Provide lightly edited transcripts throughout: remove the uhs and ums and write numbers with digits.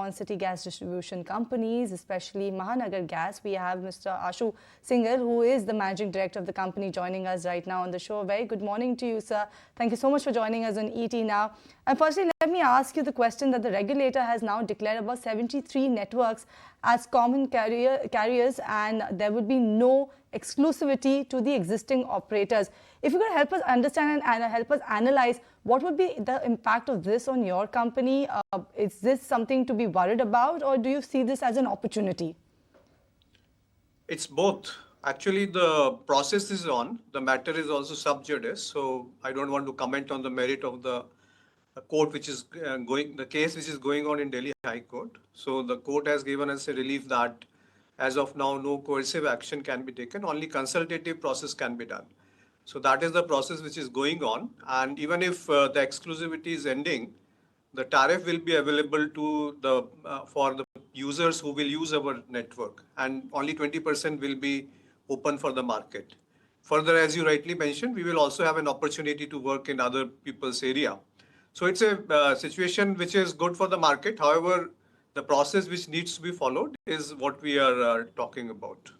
non-city gas distribution companies, especially Mahanagar Gas. We have Mr. Ashu Singhal, who is the Managing Director of the company, joining us right now on the show. Very good morning to you, sir. Thank you so much for joining us on ET Now. And firstly, let me ask you the question that the regulator has now declared about 73 networks as common carriers, and there would be no exclusivity to the existing operators. If you could help us understand and help us analyze what would be the impact of this on your company, is this something to be worried about, or do you see this as an opportunity? It's both. Actually, the process is on. The matter is also sub judice, so I don't want to comment on the merit of the court which is the case which is going on in Delhi High Court. So the court has given us a relief that as of now, no coercive action can be taken, only consultative process can be done. So that is the process which is going on. And even if the exclusivity is ending, the tariff will be available to the for the users who will use our network, and only 20% will be open for the market. Further, as you rightly mentioned, we will also have an opportunity to work in other people's area. So it's a situation which is good for the market. However, the process which needs to be followed is what we are talking about.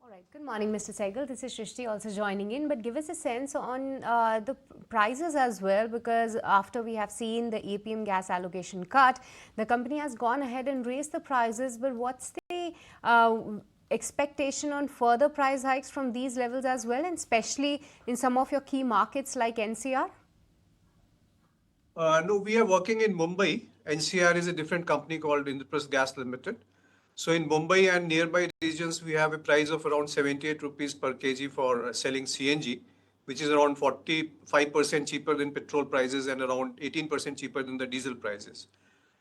All right. Good morning, Mr. Sehgal. This is Shrishti also joining in. But give us a sense on the prices as well, because after we have seen the APM gas allocation cut, the company has gone ahead and raised the prices. But what's the expectation on further price hikes from these levels as well, and especially in some of your key markets like NCR? No, we are working in Mumbai. NCR is a different company called Indraprasth Gas Limited. So in Mumbai and nearby regions, we have a price of around 78 rupees per kg for selling CNG, which is around 45% cheaper than petrol prices and around 18% cheaper than the diesel prices.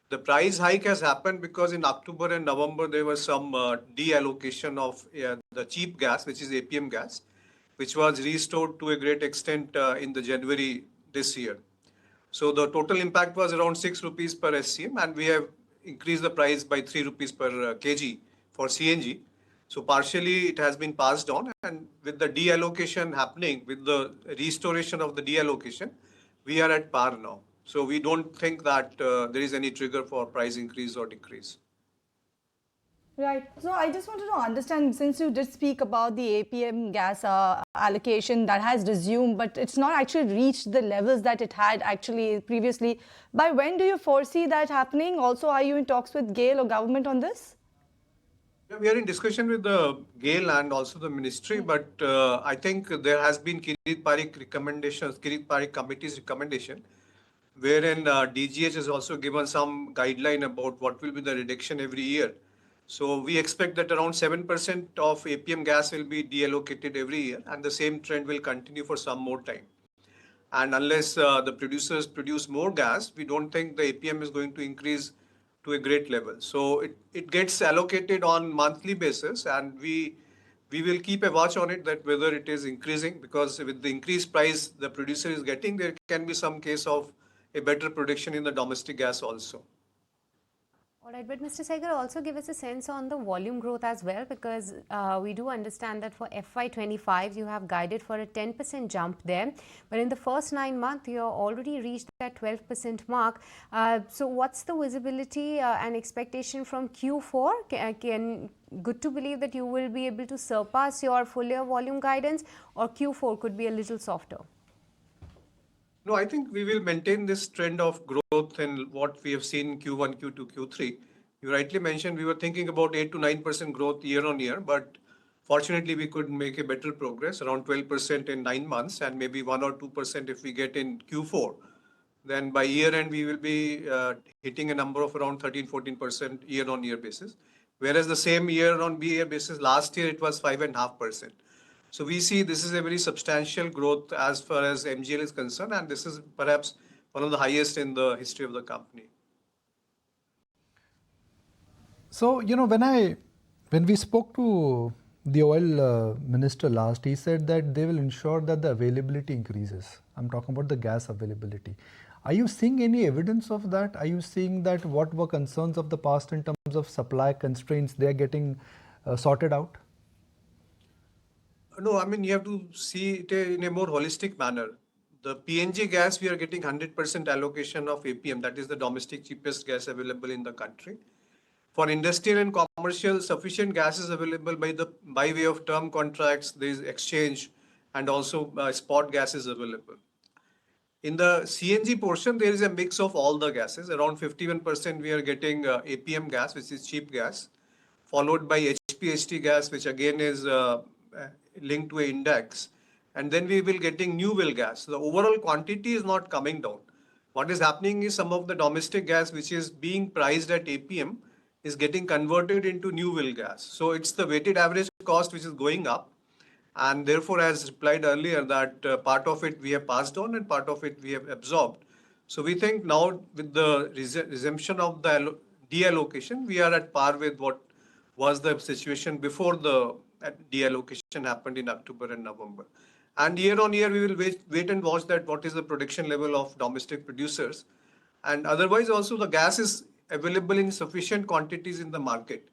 The price hike has happened because in October and November, there was some deallocation of the cheap gas, which is APM gas, which was restored to a great extent in the January this year. So the total impact was around 6 rupees per SCM, and we have increased the price by 3 rupees per kg for CNG. So partially it has been passed on, and with the deallocation happening, with the restoration of the deallocation, we are at par now. So we don't think that there is any trigger for price increase or decrease. Right. So I just wanted to understand, since you did speak about the APM gas allocation that has resumed, but it's not actually reached the levels that it had actually previously. By when do you foresee that happening? Also, are you in talks with GAIL or government on this? Yeah, we are in discussion with the GAIL and also the ministry, but I think there has been Kirit Parikh recommendations, Kirit Parikh committee's recommendation, wherein DGH has also given some guideline about what will be the reduction every year. So we expect that around 7% of APM gas will be deallocated every year, and the same trend will continue for some more time. And unless the producers produce more gas, we don't think the APM is going to increase to a great level. So it gets allocated on monthly basis, and we will keep a watch on it that whether it is increasing, because with the increased price the producer is getting, there can be some case of a better production in the domestic gas also. All right, but Mr. Sehgal, also give us a sense on the volume growth as well, because we do understand that for FY25, you have guided for a 10% jump there. But in the first 9 months, you have already reached that 12% mark. So what's the visibility and expectation from Q4? Good to believe that you will be able to surpass your full year volume guidance, or Q4 could be a little softer? No, I think we will maintain this trend of growth in what we have seen Q1, Q2, Q3. You rightly mentioned we were thinking about 8 to 9% growth year on year, but fortunately we could make a better progress, around 12% in 9 months, and maybe 1 or 2% if we get in Q4. Then by year end, we will be hitting a number of around 13-14% year on year basis. Whereas the same year on year basis, last year it was 5.5%. So we see this is a very substantial growth as far as MGL is concerned, and this is perhaps one of the highest in the history of the company. So, you know, when we spoke to the oil minister last, he said that they will ensure that the availability increases. I'm talking about the gas availability. Are you seeing any evidence of that? Are you seeing that what were concerns of the past in terms of supply constraints, they are getting sorted out? No, I mean, you have to see it in a more holistic manner. The PNG gas, we are getting 100% allocation of APM. That is the domestic cheapest gas available in the country. For industrial and commercial, sufficient gas is available by way of term contracts. There is exchange, and also spot gas is available. In the CNG portion, there is a mix of all the gases. Around 51% we are getting APM gas, which is cheap gas, followed by HPHT gas, which again is linked to an index. And then we will getting new well gas. The overall quantity is not coming down. What is happening is some of the domestic gas, which is being priced at APM, is getting converted into new well gas. So it's the weighted average cost which is going up. And therefore, as replied earlier, that part of it we have passed on and part of it we have absorbed. So we think now with the resumption of the deallocation, we are at par with what was the situation before the deallocation happened in October and November. And year on year, we will wait and watch that what is the production level of domestic producers. And otherwise also the gas is available in sufficient quantities in the market.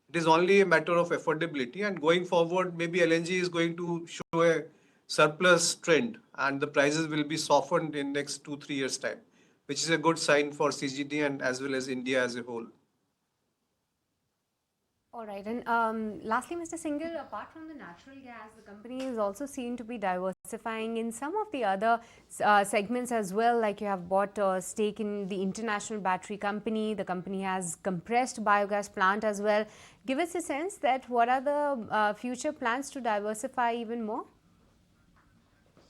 It is only a matter of affordability, and going forward, maybe LNG is going to show a surplus trend and the prices will be softened in next 2-3 years time, which is a good sign for CGD and as well as India as a whole. All right. And lastly, Mr. Singhal, apart from the natural gas, the company is also seen to be diversifying in some of the other segments as well. Like you have bought a stake in the International Battery Company. The company has compressed biogas plant as well. Give us a sense that what are the future plans to diversify even more?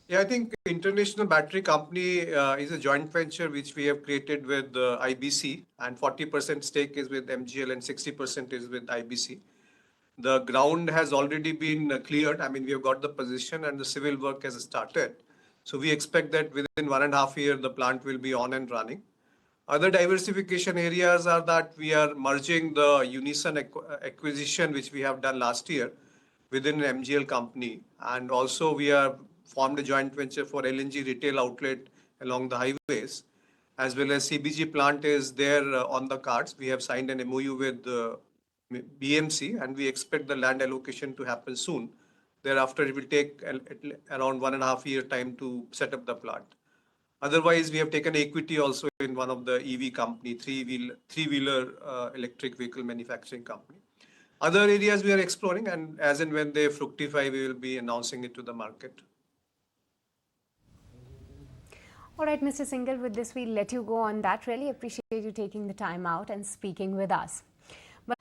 Yeah, I think International Battery Company is a joint venture which we have created with IBC, and 40% stake is with MGL and 60% is with IBC. The ground has already been cleared. I mean, we have got the position and the civil work has started. So we expect that within 1.5 years, the plant will be on and running. Other diversification areas are that we are merging the Unison acquisition, which we have done last year, within an MGL company. And also we have formed a joint venture for LNG retail outlet along the highways, as well as CBG plant is there on the cards. We have signed an MOU with BMC and we expect the land allocation to happen soon. Thereafter, it will take around 1.5 year time to set up the plant. Otherwise, we have taken equity also in one of the EV company, three-wheeler electric vehicle manufacturing company. Other areas we are exploring, and as and when they fructify, we will be announcing it to the market. All right, Mr. Singhal, with this, we'll let you go on that. Really appreciate you taking the time out and speaking with us. But